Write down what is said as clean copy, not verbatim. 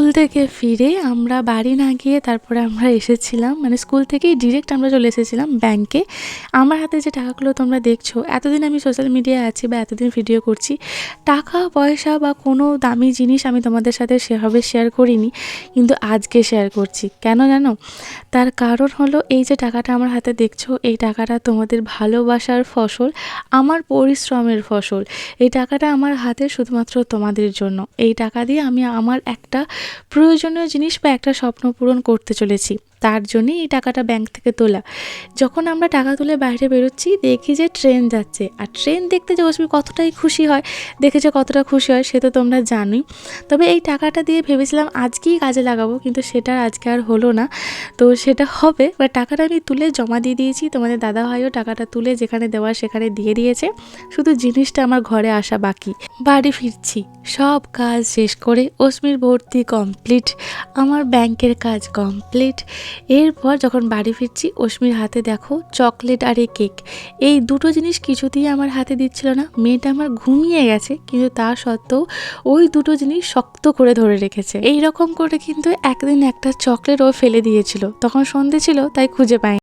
School থেকে ফিরে আমরা বাড়ি না গিয়ে তারপরে আমরা এসেছিলাম, মানে স্কুল থেকেই ডিরেক্ট আমরা চলে এসেছিলাম ব্যাংকে। আমার হাতে যে টাকাগুলো তোমরা দেখছো, এতদিন আমি সোশ্যাল মিডিয়ায় আছি বা এতদিন ভিডিও করছি, টাকা পয়সা বা কোনো দামি জিনিস আমি তোমাদের সাথে সেভাবে শেয়ার করিনি, কিন্তু আজকে শেয়ার করছি। কেন জানো? তার কারণ হলো এই যে টাকাটা আমার হাতে দেখছো, এই টাকাটা তোমাদের ভালোবাসার ফসল, আমার পরিশ্রমের ফসল। এই টাকাটা আমার হাতে শুধুমাত্র তোমাদের জন্য। এই টাকা দিয়ে আমি আমার একটা প্রয়োজনীয় জিনিস বা একটা স্বপ্ন পূরণ করতে চলেছি, তার জন্যই এই টাকাটা ব্যাংক থেকে তোলা। যখন আমরা টাকা তুলে বাইরে বেরোচ্ছি, দেখি যে ট্রেন যাচ্ছে, আর ট্রেন দেখতে যে অস্মি কতটাই খুশি হয়, দেখেছে কতটা খুশি হয় সে তো তোমরা জানোই। তবে এই টাকাটা দিয়ে ভেবেছিলাম আজকেই কাজে লাগাবো, কিন্তু সেটা আজকে আর হলো না। তো সেটা হবে, বা টাকাটা আমি তুলে জমা দিয়ে দিয়েছি। তোমাদের দাদাভাইও টাকাটা তুলে যেখানে দেওয়ার সেখানে দিয়ে দিয়েছে, শুধু জিনিসটা আমার ঘরে আসা বাকি। বাড়ি ফিরছি, সব কাজ শেষ করে অস্মির ভর্তি কমপ্লিট, আমার ব্যাংকের কাজ কমপ্লিট। এরপর যখন বাড়ি ফিরছি, অস্মির হাতে দেখো চকলেট আর কেক, এই দুটো জিনিস কিছুতেই আমার হাতে দিচ্ছিল না। মেয়েটা আমার ঘুমিয়ে গেছে, কিন্তু তা সত্ত্বেও ওই দুটো জিনিস শক্ত করে ধরে রেখেছে। এই রকম করে কিন্তু একদিন একটা চকলেট ও ফেলে দিয়েছিল, তখন সন্ধে ছিল তাই খুঁজে পাই।